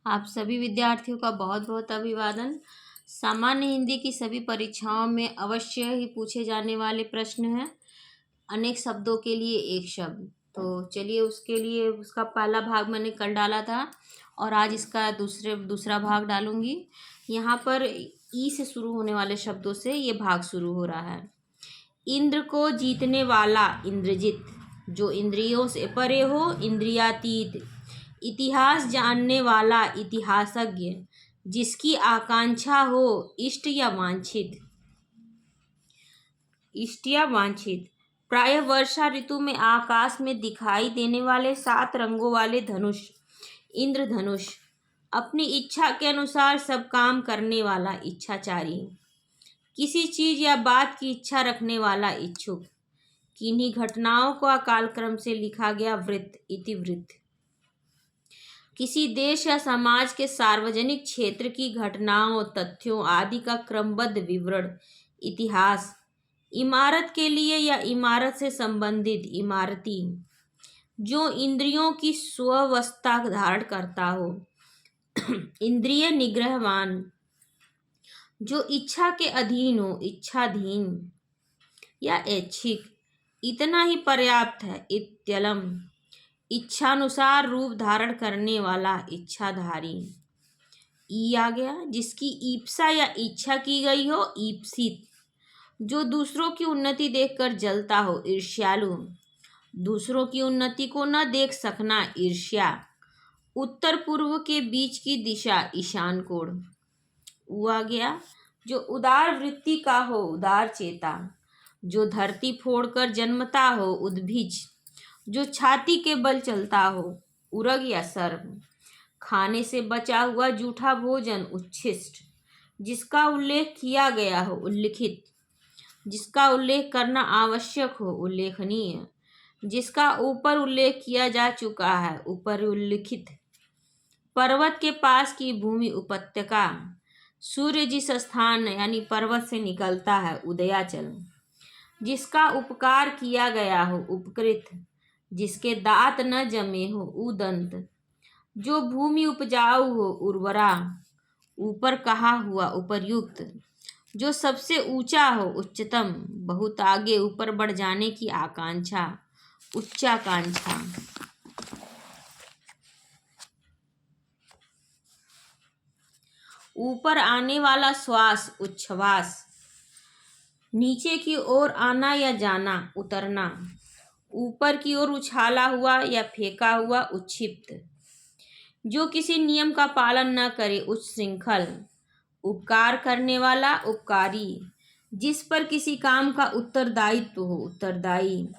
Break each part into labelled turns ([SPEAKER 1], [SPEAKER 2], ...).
[SPEAKER 1] आप सभी विद्यार्थियों का बहुत बहुत अभिवादन। सामान्य हिंदी की सभी परीक्षाओं में अवश्य ही पूछे जाने वाले प्रश्न हैं। अनेक शब्दों के लिए एक शब्द। तो चलिए, उसके लिए उसका पहला भाग मैंने कल डाला था और आज इसका दूसरा भाग डालूंगी। यहाँ पर ई से शुरू होने वाले शब्दों से ये भाग शुरू हो रहा है। इंद्र को जीतने वाला इंद्रजित, जो इंद्रियों से परे हो इंद्रियातीत। इतिहास जानने वाला इतिहासज्ञ, जिसकी आकांक्षा हो इष्ट या वांछित। प्रायः वर्षा ऋतु में आकाश में दिखाई देने वाले 7 रंगों वाले धनुष, इंद्रधनुष। अपनी इच्छा के अनुसार सब काम करने वाला इच्छाचारी। किसी चीज या बात की इच्छा रखने वाला इच्छुक। किन्हीं घटनाओं को कालक्रम से लिखा गया वृत्त, इतिवृत्त। किसी देश या समाज के सार्वजनिक क्षेत्र की घटनाओं, तथ्यों आदि का क्रमबद्ध विवरण, इतिहास। इमारत के लिए या इमारत से संबंधित इमारती। जो इंद्रियों की स्वावस्था धारण करता हो, इंद्रिय निग्रहवान। जो इच्छा के अधीन हो, इच्छाधीन या ऐच्छिक। इतना ही पर्याप्त है, इत्यलम। इच्छानुसार रूप धारण करने वाला, इच्छाधारी। ई आ गया, जिसकी ईप्सा या इच्छा की गई हो, ईप्सित। जो दूसरों की उन्नति देखकर जलता हो, ईर्ष्यालु। दूसरों की उन्नति को न देख सकना, ईर्ष्या। उत्तर पूर्व के बीच की दिशा, ईशान कोण। ऊ आ गया, जो उदार वृत्ति का हो, उदार चेता। जो धरती फोड़कर जन्मता हो, उद्भिज। जो छाती के बल चलता हो, उरग या सर्प। खाने से बचा हुआ जूठा भोजन, उच्छिष्ट। जिसका उल्लेख किया गया हो, उल्लिखित। जिसका उल्लेख करना आवश्यक हो, उल्लेखनीय। जिसका ऊपर उल्लेख किया जा चुका है, ऊपर उल्लिखित। पर्वत के पास की भूमि, उपत्यका। सूर्य जिस स्थान यानी पर्वत से निकलता है, उदयाचल। जिसका उपकार किया गया हो, उपकृत। जिसके दांत न जमे हो, उदंत। जो भूमि उपजाऊ हो, उर्वरा। ऊपर कहा हुआ, उपर्युक्त। जो सबसे ऊंचा हो, उच्चतम। बहुत आगे ऊपर बढ़ जाने की आकांक्षा, उच्चाकांक्षा। ऊपर आने वाला श्वास, उच्छ्वास। नीचे की ओर आना या जाना, उतरना। ऊपर की ओर उछाला हुआ या फेंका हुआ, उच्छिप्त। जो किसी नियम का पालन न करे, उच्छृंखल। उपकार करने वाला, उपकारी। जिस पर किसी काम का उत्तरदायित्व हो, उत्तरदायी।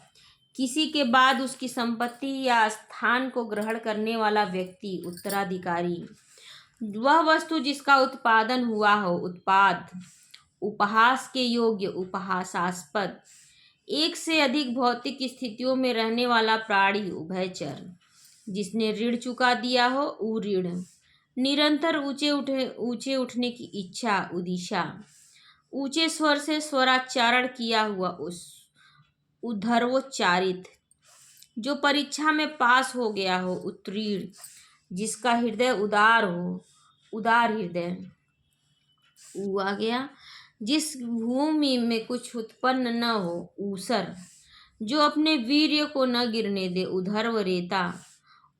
[SPEAKER 1] किसी के बाद उसकी संपत्ति या स्थान को ग्रहण करने वाला व्यक्ति, उत्तराधिकारी। वह वस्तु जिसका उत्पादन हुआ हो, उत्पाद। उपहास के योग्य, उपहासास्पद। एक से अधिक भौतिक स्थितियों में रहने वाला प्राणी, उभयचर। जिसने ऋण चुका दिया हो, उऋण। निरंतर ऊंचे उठने की इच्छा, उदिशा। ऊंचे स्वर से स्वराच्चारण किया हुआ, उद्धर्वोच्चारित। जो परीक्षा में पास हो गया हो, उत्तीर्ण। जिसका हृदय उदार हो, उदार हृदय। ऊ आ गया, जिस भूमि में कुछ उत्पन्न न हो, ऊसर। जो अपने वीर्य को न गिरने दे, उधर्व रेता।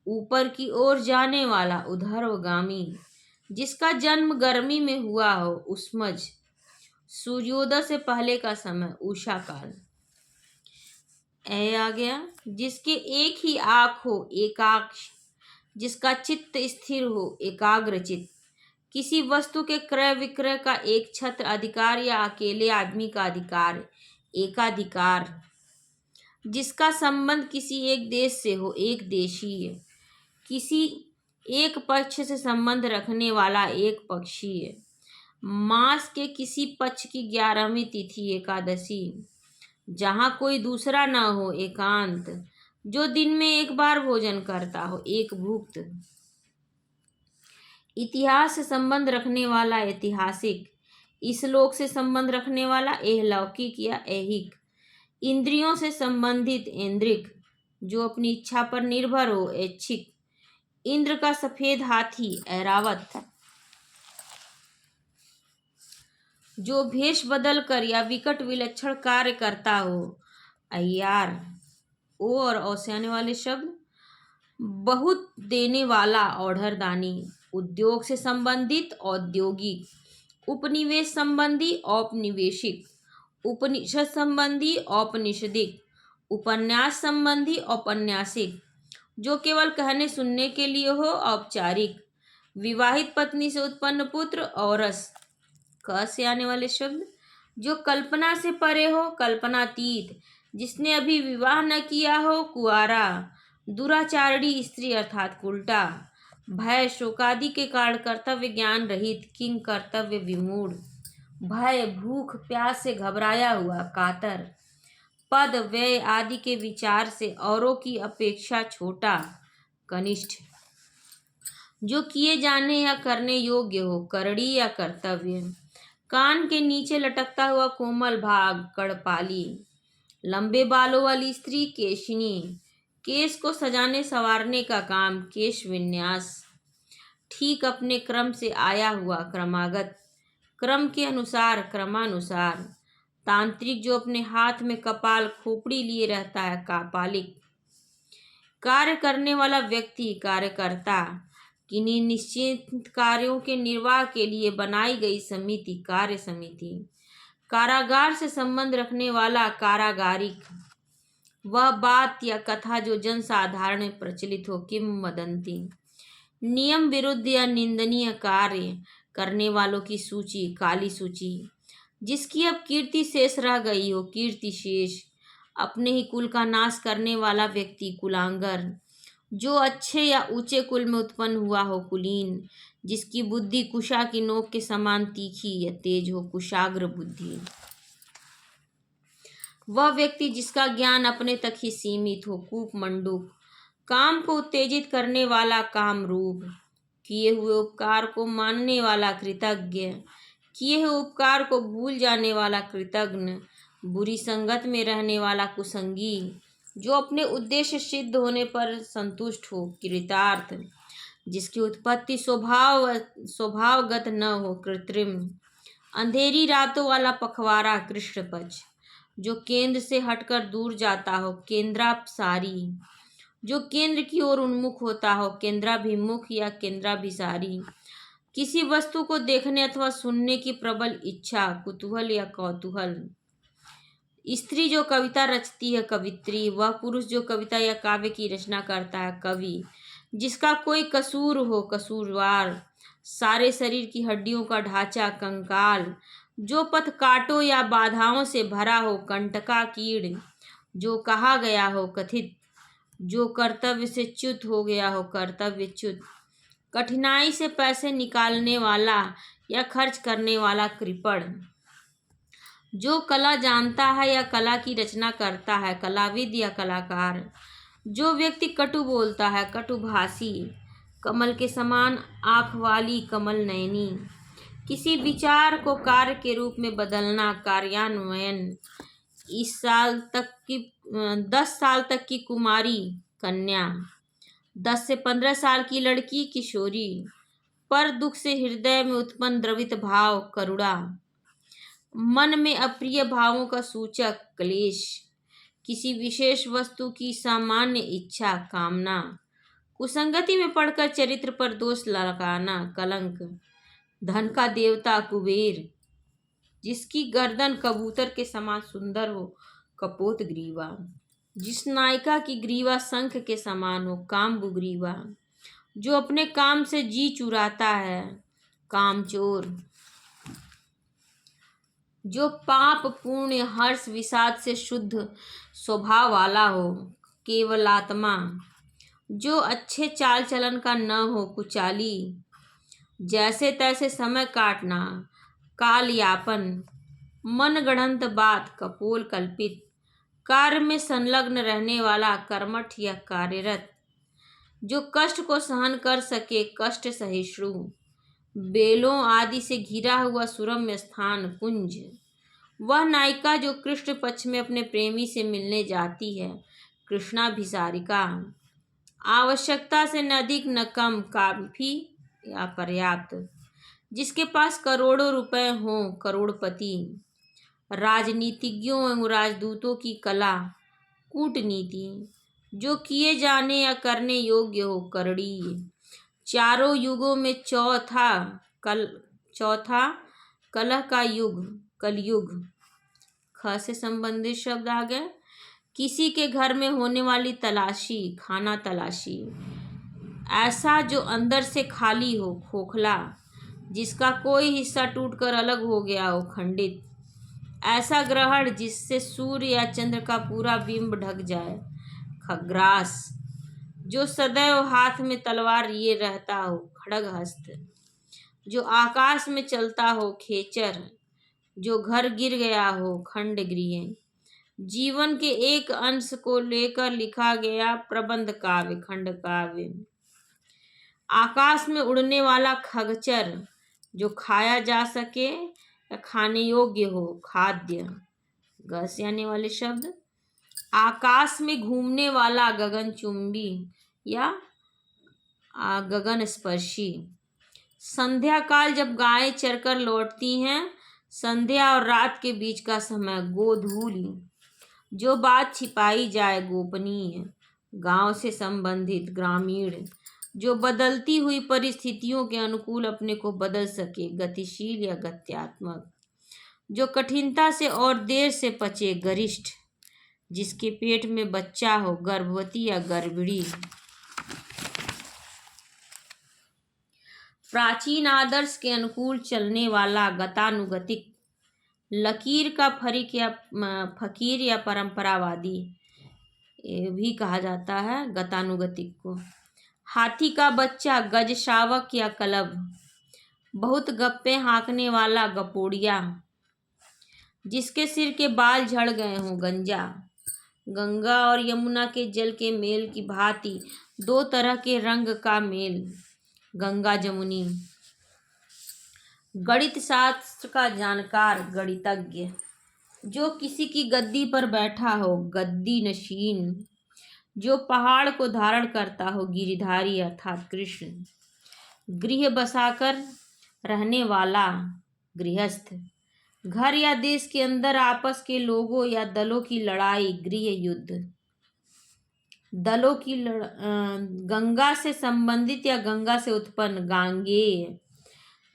[SPEAKER 1] ऊपर की ओर जाने वाला, उधर्वगामी। जिसका जन्म गर्मी में हुआ हो, उष्मज। सूर्योदय से पहले का समय, उषा काल। ए आ गया, जिसके एक ही आँख हो, एकाक्ष। जिसका चित्त स्थिर हो, एकाग्रचित्त। किसी वस्तु के क्रय विक्रय का एक छत्र अधिकार या अकेले आदमी का अधिकार, एकाधिकार। जिसका संबंध किसी एक देश से हो, एक देशीय। किसी एक पक्ष से संबंध रखने वाला, एक पक्षीय। मास के किसी पक्ष की 11वीं तिथि, एकादशी। जहाँ कोई दूसरा न हो, एकांत। जो दिन में एक बार भोजन करता हो, एक भुक्त। इतिहास से संबंध रखने वाला, ऐतिहासिक। इस लोक से संबंध रखने वाला, एहलौकिक या ऐहिक। इंद्रियों से संबंधित, ऐन्द्रिक। जो अपनी इच्छा पर निर्भर हो, ऐच्छिक। इंद्र का सफेद हाथी ऐरावत, जो भेष बदल कर या विकट विलक्षण कार्य करता हो। अय्यार, ओ और औ से आने वाले शब्द। बहुत देने वाला, औढ़र दानी। उद्योग से संबंधित, औद्योगिक। उपनिवेश संबंधी, औपनिवेशिक। उपनिषद संबंधी, औपनिषदिक। उपन्यास संबंधी, औपन्यासिक। जो केवल कहने सुनने के लिए हो, औपचारिक। विवाहित पत्नी से उत्पन्न पुत्र, औरस। क से आने वाले शब्द। जो कल्पना से परे हो, कल्पनातीत। जिसने अभी विवाह न किया हो, कुआरा। दुराचारणी स्त्री अर्थात उल्टा। भय, शोकादि के कारण कर्तव्य ज्ञान रहित, किंग कर्तव्य विमूढ़। भय, भूख प्यास से घबराया हुआ, कातर। पद, व्यय आदि के विचार से औरों की अपेक्षा छोटा, कनिष्ठ। जो किए जाने या करने योग्य हो, करड़ी या कर्तव्य। कान के नीचे लटकता हुआ कोमल भाग, कड़पाली। लंबे बालों वाली स्त्री, केशिनी। केश को सजाने संवारने का काम, केश विन्यास। ठीक अपने क्रम से आया हुआ, क्रमागत। क्रम के अनुसार, क्रमानुसार। तांत्रिक, जो अपने हाथ में कपाल खोपड़ी लिए रहता है, कापालिक। कार्य करने वाला व्यक्ति, कार्यकर्ता। किन्हीं निश्चित कार्यों के निर्वाह के लिए बनाई गई समिति, कार्य समिति। कारागार से संबंध रखने वाला, कारागारिक। वह बात या कथा जो जन साधारण में प्रचलित हो, किंवदंती। नियम विरुद्ध या निंदनीय कार्य करने वालों की सूची, काली सूची। जिसकी अब कीर्ति शेष रह गई हो, कीर्ति शेष। अपने ही कुल का नाश करने वाला व्यक्ति, कुलांगर। जो अच्छे या ऊंचे कुल में उत्पन्न हुआ हो, कुलीन। जिसकी बुद्धि कुशा की नोक के समान तीखी या तेज हो, कुशाग्र बुद्धि। वह व्यक्ति जिसका ज्ञान अपने तक ही सीमित हो, कूप मंडूक। काम को उत्तेजित करने वाला, कामरूप। किए हुए उपकार को मानने वाला, कृतज्ञ। किए हुए उपकार को भूल जाने वाला, कृतघ्न। बुरी संगत में रहने वाला, कुसंगी। जो अपने उद्देश्य सिद्ध होने पर संतुष्ट हो, कृतार्थ। जिसकी उत्पत्ति स्वभावगत न हो, कृत्रिम। अंधेरी रातों वाला पखवाड़ा, कृष्ण पक्ष। जो केंद्र से हटकर दूर जाता हो, केंद्रापसारी। जो केंद्र की ओर उन्मुख होता हो, केंद्राभिमुख या केंद्राभिसारी। किसी वस्तु को देखने अथवा सुनने की प्रबल इच्छा, कुतूहल या कौतूहल। स्त्री जो कविता रचती है, कवित्री। वह पुरुष जो कविता या काव्य की रचना करता है, कवि। जिसका कोई कसूर हो, कसूरवार। सारे शरीर की हड्डियों का ढांचा, कंकाल। जो पथ कांटों या बाधाओं से भरा हो, कंटका कीड़। जो कहा गया हो, कथित। जो कर्तव्य से च्युत हो गया हो, कर्तव्यच्युत। कठिनाई से पैसे निकालने वाला या खर्च करने वाला, कृपण। जो कला जानता है या कला की रचना करता है, कलाविद या कलाकार। जो व्यक्ति कटु बोलता है, कटुभाषी। कमल के समान आँख वाली, कमल नयनी। किसी विचार को कार्य के रूप में बदलना, कार्यान्वयन। 10 साल तक की कुमारी, कन्या। 10 से 15 साल की लड़की, किशोरी। पर दुख से हृदय में उत्पन्न द्रवित भाव, करुणा। मन में अप्रिय भावों का सूचक, क्लेश। किसी विशेष वस्तु की सामान्य इच्छा, कामना। कुसंगति में पड़कर चरित्र पर दोष लगाना, कलंक। धन का देवता, कुबेर। जिसकी गर्दन कबूतर के समान सुंदर हो, कपोत ग्रीवा। जिस नायिका की ग्रीवा शंख के समान हो, कामबुग्रीवा। जो अपने काम से जी चुराता है, कामचोर। जो पाप पुण्य हर्ष विषाद से शुद्ध स्वभाव वाला हो, केवलात्मा। जो अच्छे चाल चलन का न हो, कुचाली। जैसे तैसे समय काटना, काल यापन। मन गढ़ंत बात, कपोल कल्पित। कार्य में संलग्न रहने वाला, कर्मठ या कार्यरत। जो कष्ट को सहन कर सके, कष्ट सहिष्णु। बेलों आदि से घिरा हुआ सुरम्य स्थान, कुंज। वह नायिका जो कृष्ण पक्ष में अपने प्रेमी से मिलने जाती है, कृष्णाभिसारिका। आवश्यकता से न अधिक न कम, काफी या पर्याप्त। जिसके पास करोड़ों रुपए हों, करोड़पति। राजनीतिज्ञों एवं राजदूतों की कला, कूटनीति। जो किए जाने या करने योग्य हो, करड़ीय। चारों युगों में चौथा कलह का युग, कलयुग। ख से संबंधित शब्द आ गए। किसी के घर में होने वाली तलाशी, खाना तलाशी। ऐसा जो अंदर से खाली हो, खोखला। जिसका कोई हिस्सा टूटकर अलग हो गया हो, खंडित। ऐसा ग्रहण जिससे सूर्य या चंद्र का पूरा बिंब ढक जाए, खग्रास। जो सदैव हाथ में तलवार लिए रहता हो, खड्गहस्त। जो आकाश में चलता हो, खेचर। जो घर गिर गया हो, खंडगृह। जीवन के एक अंश को लेकर लिखा गया प्रबंध काव्य, खंड काव्य। आकाश में उड़ने वाला खगचर, जो खाया जा सके या खाने योग्य हो, खाद्य। ग से आने वाले शब्द। आकाश में घूमने वाला गगनचुंबी या गगन स्पर्शी। संध्या काल जब गायें चरकर लौटती हैं, संध्या और रात के बीच का समय, गोधूली। जो बात छिपाई जाए, गोपनीय। गांव से संबंधित, ग्रामीण। जो बदलती हुई परिस्थितियों के अनुकूल अपने को बदल सके, गतिशील या गत्यात्मक। जो कठिनता से और देर से पचे, गरिष्ठ। जिसके पेट में बच्चा हो, गर्भवती या गर्भिणी। प्राचीन आदर्श के अनुकूल चलने वाला, गतानुगतिक। लकीर का फकीर या परंपरावादी, ये भी कहा जाता है गतानुगतिक को। हाथी का बच्चा, गजशावक या कलब। बहुत गप्पे हाँकने वाला, गपोड़िया। जिसके सिर के बाल झड़ गए हों, गंजा। गंगा और यमुना के जल के मेल की भांति दो तरह के रंग का मेल, गंगा जमुनी। गणित शास्त्र का जानकार, गणितज्ञ। जो किसी की गद्दी पर बैठा हो, गद्दी नशीन। जो पहाड़ को धारण करता हो, गिरिधारी अर्थात कृष्ण। गृह बसाकर रहने वाला, गृहस्थ। घर या देश के अंदर आपस के लोगों या दलों की लड़ाई, गृह युद्ध। दलों की गंगा से संबंधित या गंगा से उत्पन्न, गांगेय।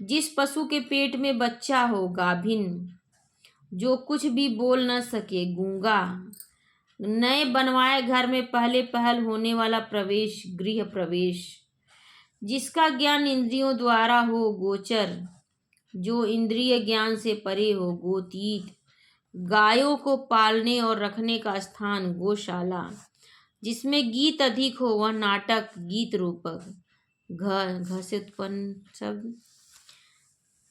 [SPEAKER 1] जिस पशु के पेट में बच्चा हो, गाभिन। जो कुछ भी बोल न सके, गूंगा। नए बनवाए घर में पहले पहल होने वाला प्रवेश, गृह प्रवेश। जिसका ज्ञान इंद्रियों द्वारा हो, गोचर। जो इंद्रिय ज्ञान से परे हो, गोतीत। गायों को पालने और रखने का स्थान, गौशाला। जिसमें गीत अधिक हो, वह नाटक, गीत रूपक। घ से उत्पन्न शब्द।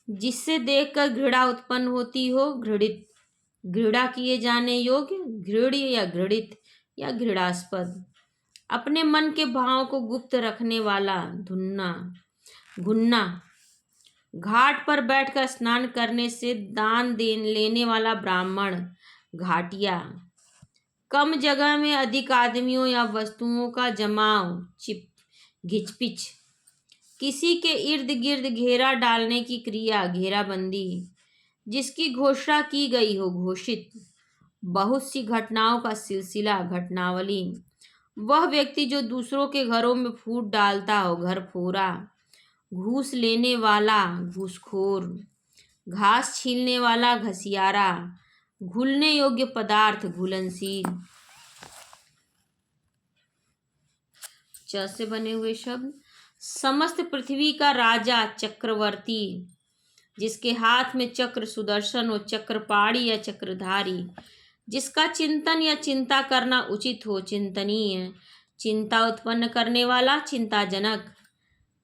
[SPEAKER 1] जिससे देखकर घृणा उत्पन्न होती हो, घृणित। घृणा किए जाने योग्य, घृण्य या घृणित या घृणास्पद। अपने मन के भाव को गुप्त रखने वाला, धुन्ना, घुन्ना। घाट पर बैठकर स्नान करने से दान लेने वाला ब्राह्मण, घाटिया। कम जगह में अधिक आदमियों या वस्तुओं का जमाव, घिचपिच। किसी के इर्द गिर्द घेरा डालने की क्रिया, घेराबंदी। जिसकी घोषणा की गई हो, घोषित। बहुत सी घटनाओं का सिलसिला, घटनावली। वह व्यक्ति जो दूसरों के घरों में फूट डालता हो, घर फोरा। घूस लेने वाला, घूसखोर। घास छीलने वाला, घसियारा। घुलने योग्य पदार्थ, घुलनशील। च से बने हुए शब्द। समस्त पृथ्वी का राजा, चक्रवर्ती। जिसके हाथ में चक्र सुदर्शन हो, चक्रपाणी या चक्रधारी। जिसका चिंतन या चिंता करना उचित हो, चिंतनीय। चिंता उत्पन्न करने वाला, चिंताजनक।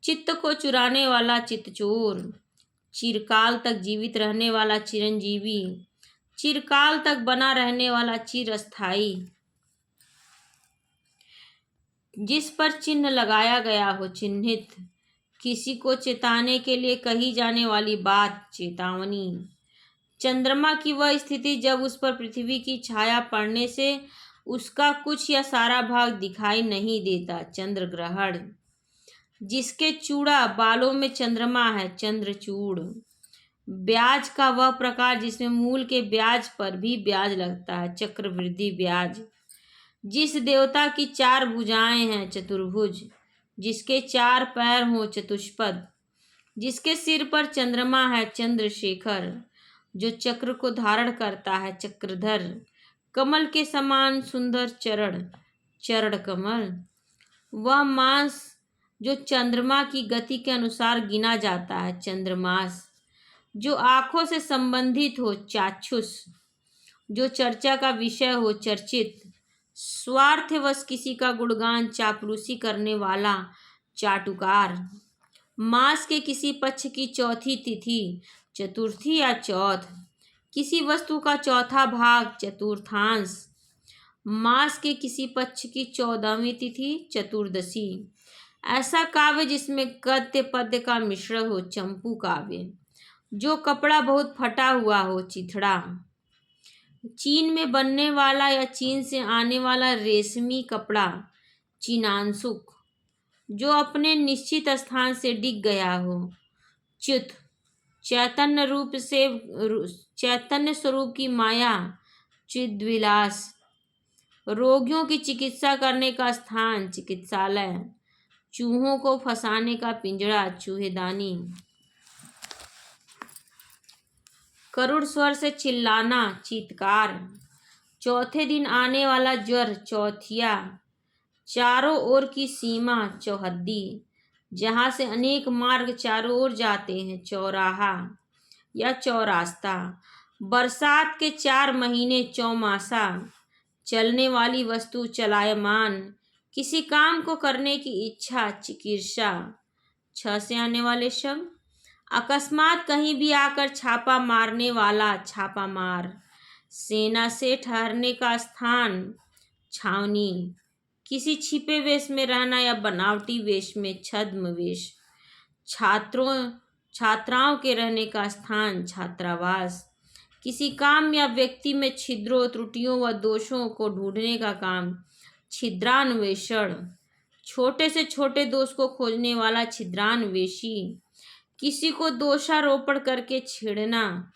[SPEAKER 1] चित्त को चुराने वाला, चित्तचोर। चिरकाल तक जीवित रहने वाला, चिरंजीवी। चिरकाल तक बना रहने वाला, चिरस्थायी। जिस पर चिन्ह लगाया गया हो, चिन्हित। किसी को चेताने के लिए कही जाने वाली बात, चेतावनी। चंद्रमा की वह स्थिति जब उस पर पृथ्वी की छाया पड़ने से उसका कुछ या सारा भाग दिखाई नहीं देता, चंद्र ग्रहण। जिसके चूड़ा बालों में चंद्रमा है, चंद्रचूड़। ब्याज का वह प्रकार जिसमें मूल के ब्याज पर भी ब्याज लगता है, चक्रवृद्धि ब्याज। जिस देवता की 4 भुजाएं हैं, चतुर्भुज। जिसके 4 पैर हों, चतुष्पद। जिसके सिर पर चंद्रमा है, चंद्रशेखर। जो चक्र को धारण करता है, चक्रधर। कमल के समान सुंदर चरण, चरण कमल। वह मास जो चंद्रमा की गति के अनुसार गिना जाता है, चंद्रमास। जो आंखों से संबंधित हो, चाक्षुष। जो चर्चा का विषय हो, चर्चित। स्वार्थवश किसी का गुणगान चापलूसी करने वाला, चाटुकार। मास के किसी पक्ष की चौथी तिथि, चतुर्थी या चौथ। किसी वस्तु का चौथा भाग, चतुर्थांश। मास के किसी पक्ष की 14वीं तिथि, चतुर्दशी। ऐसा काव्य जिसमें गद्य पद्य का मिश्रण हो, चंपू काव्य। जो कपड़ा बहुत फटा हुआ हो, चिथड़ा। चीन में बनने वाला या चीन से आने वाला रेशमी कपड़ा, चीनांशुक। जो अपने निश्चित स्थान से डिग गया हो, च्युत। चैतन्य स्वरूप की माया, चिद्विलास। रोगियों की चिकित्सा करने का स्थान, चिकित्सालय। चूहों को फंसाने का पिंजड़ा, चूहेदानी। करुण स्वर से चिल्लाना, चीत्कार। चौथे दिन आने वाला ज्वर, चौथिया। चारों ओर की सीमा, चौहद्दी। जहाँ से अनेक मार्ग चारों ओर जाते हैं, चौराहा या चौरास्ता। बरसात के 4 महीने, चौमासा। चलने वाली वस्तु, चलायमान। किसी काम को करने की इच्छा, चिकीर्षा। 6 से आने वाले शब्द। अकस्मात कहीं भी आकर छापा मारने वाला, छापामार। सेना से ठहरने का स्थान, छावनी। किसी छिपे वेश में रहना या बनावटी वेश में, छद्म वेश। छात्राओं के रहने का स्थान, छात्रावास। किसी काम या व्यक्ति में छिद्रों, त्रुटियों व दोषों को ढूंढने का काम, छिद्रान्वेषण। छोटे से छोटे दोष को खोजने वाला, छिद्रान्वेषी। किसी को दोषारोपण करके छेड़ना,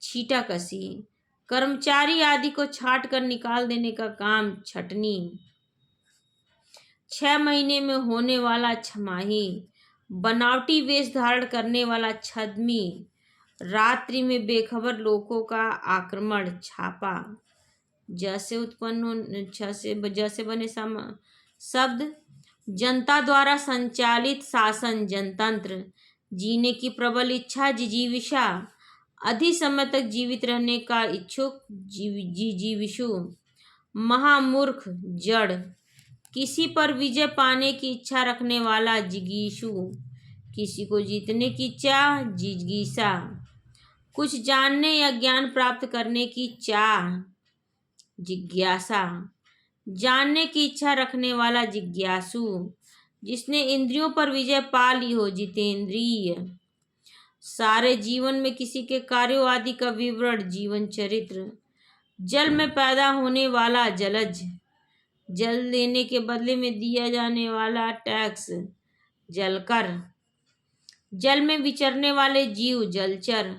[SPEAKER 1] छीटाकसी। कर्मचारी आदि को छाट कर निकाल देने का काम, छटनी। 6 महीने में होने वाला, छमाही। बनावटी वेश धारण करने वाला, छद्मी। रात्रि में बेखबर लोगों का आक्रमण, छापा। जैसे बने शब्द। जनता द्वारा संचालित शासन, जनतंत्र। जीने की प्रबल इच्छा, जिजीविषा। अधिक समय तक जीवित रहने का इच्छुक, जिजीविषु। महामूर्ख, जड़। किसी पर विजय पाने की इच्छा रखने वाला, जिगीषु। किसी को जीतने की चाह, जिज्ञासा। कुछ जानने या ज्ञान प्राप्त करने की चाह, जिज्ञासा। जानने की इच्छा रखने वाला, जिज्ञासु। जिसने इंद्रियों पर विजय पा ली हो, जितेंद्रिय। सारे जीवन में किसी के कार्यों आदि का विवरण, जीवन चरित्र। जल में पैदा होने वाला, जलज। जल लेने के बदले में दिया जाने वाला, टैक्स, जलकर। जल में विचरने वाले जीव, जलचर।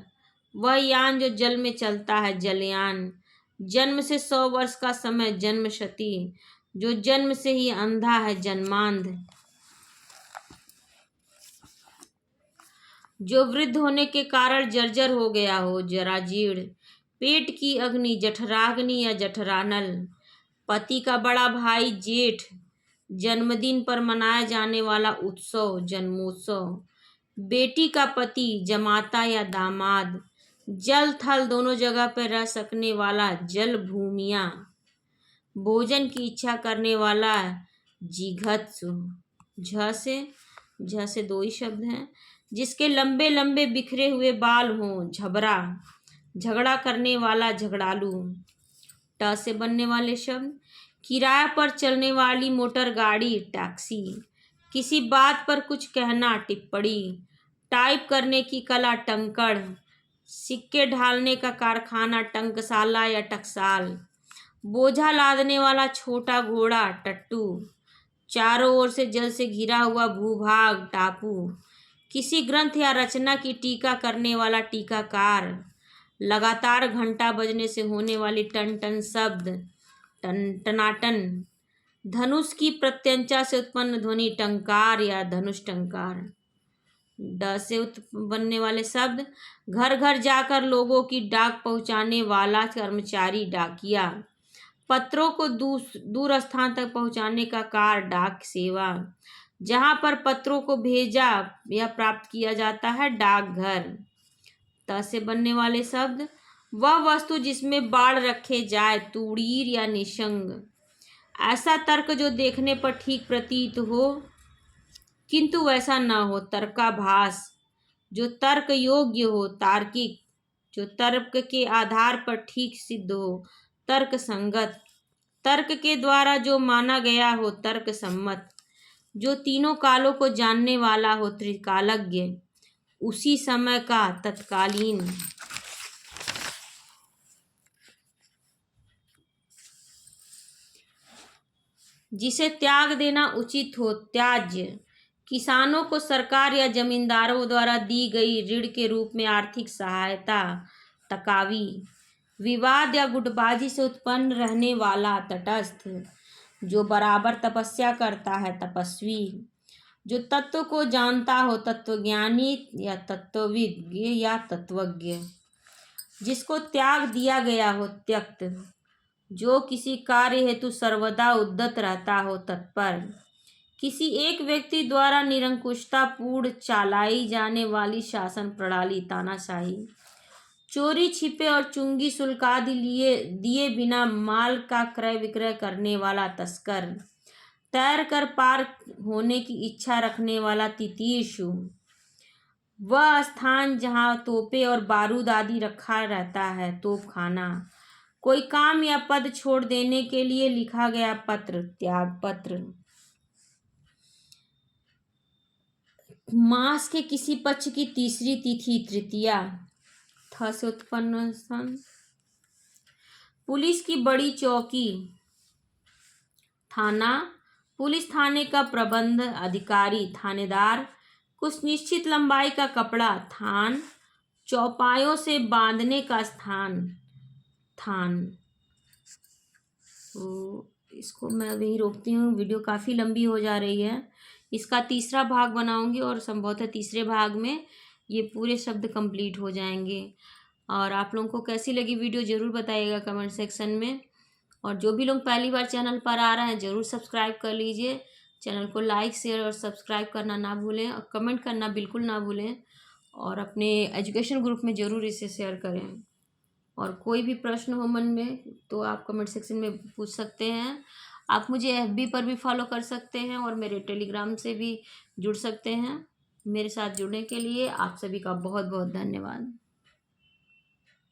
[SPEAKER 1] वह यान जो जल में चलता है, जलयान। जन्म से 100 वर्ष का समय, जन्मशती। जो जन्म से ही अंधा है, जन्मांध। जो वृद्ध होने के कारण जर्जर हो गया हो, जराजीर्ण। पेट की अग्नि, जठराग्नि या जठरानल। पति का बड़ा भाई, जेठ। जन्मदिन पर मनाया जाने वाला उत्सव, जन्मोत्सव। बेटी का पति, जमाता या दामाद। जल थल दोनों जगह पर रह सकने वाला, जल भूमियाँ। भोजन की इच्छा करने वाला, जिघत्सु। झ से 2 ही शब्द हैं। जिसके लंबे लंबे बिखरे हुए बाल हों, झबरा। झगड़ा करने वाला, झगड़ालू। ट से बनने वाले शब्द। किराए पर चलने वाली मोटर गाड़ी, टैक्सी। किसी बात पर कुछ कहना, टिप्पणी। टाइप करने की कला, टंकण। सिक्के ढालने का कारखाना, टंकशाला या टकसाल। बोझा लादने वाला छोटा घोड़ा टट्टू, चारों ओर से जल से घिरा हुआ भूभाग टापू, किसी ग्रंथ या रचना की टीका करने वाला टीकाकार, लगातार घंटा बजने से होने वाली टन टन शब्द टन टनाटन, धनुष की प्रत्यंचा से उत्पन्न ध्वनि टंकार या धनुष टंकार, ड से बनने वाले शब्द घर घर जाकर लोगों की डाक पहुंचाने वाला कर्मचारी डाकिया, पत्रों को दूर स्थान तक पहुंचाने का कार्य डाक सेवा, जहां पर पत्रों को भेजा या प्राप्त किया जाता है डाकघर। त से बनने वाले शब्द वह वस्तु जिसमें बाढ़ रखे जाए तूड़ीर या निशंग, ऐसा तर्क जो देखने पर ठीक प्रतीत हो किंतु वैसा न हो, तर्काभास जो तर्क योग्य हो, तार्किक जो तर्क के आधार पर ठीक सिद्ध हो, तर्क संगत तर्क के द्वारा जो माना गया हो, तर्क सम्मत जो तीनों कालों को जानने वाला हो, त्रिकालज्ञ उसी समय का तत्कालीन। जिसे त्याग देना उचित हो, त्याज्य किसानों को सरकार या जमींदारों द्वारा दी गई ऋण के रूप में आर्थिक सहायता, तकावी विवाद या गुटबाजी से उत्पन्न रहने वाला, तटस्थ जो बराबर तपस्या करता है, तपस्वी जो तत्व को जानता हो, तत्वज्ञानी या तत्वविज्ञ या तत्वज्ञ जिसको त्याग दिया गया हो, त्यक्त जो किसी कार्य हेतु सर्वदा उद्यत रहता हो, तत्पर किसी एक व्यक्ति द्वारा निरंकुशता पूर्ण चलाई जाने वाली शासन प्रणाली, तानाशाही चोरी छिपे और चुंगी शुल्क आदि दिए बिना माल का क्रय विक्रय करने वाला, तस्कर तैर कर पार होने की इच्छा रखने वाला, तितीर्षु वह स्थान जहाँ तोपे और बारूद आदि रखा रहता है, तोपखाना कोई काम या पद छोड़ देने के लिए लिखा गया पत्र, त्याग पत्र मास के किसी पक्ष की तीसरी तिथि, तृतीया थ से उत्पन्न स्थान, पुलिस की बड़ी चौकी, थाना पुलिस थाने का प्रबंध अधिकारी, थानेदार कुछ निश्चित लंबाई का कपड़ा, थान चौपायों से बांधने का स्थान, थान। तो इसको मैं वहीं रोकती हूँ, वीडियो काफ़ी लंबी हो जा रही है। इसका तीसरा भाग बनाऊंगी और संभवतः तीसरे भाग में ये पूरे शब्द कंप्लीट हो जाएंगे। और आप लोगों को कैसी लगी वीडियो ज़रूर बताइएगा कमेंट सेक्शन में। और जो भी लोग पहली बार चैनल पर आ रहे हैं ज़रूर सब्सक्राइब कर लीजिए। चैनल को लाइक शेयर और सब्सक्राइब करना ना भूलें और कमेंट करना बिल्कुल ना भूलें। और अपने एजुकेशन ग्रुप में ज़रूर इसे शेयर करें। और कोई भी प्रश्न हो मन में तो आप कमेंट सेक्शन में पूछ सकते हैं। आप मुझे FB पर भी फॉलो कर सकते हैं और मेरे टेलीग्राम से भी जुड़ सकते हैं। मेरे साथ जुड़ने के लिए आप सभी का बहुत बहुत धन्यवाद।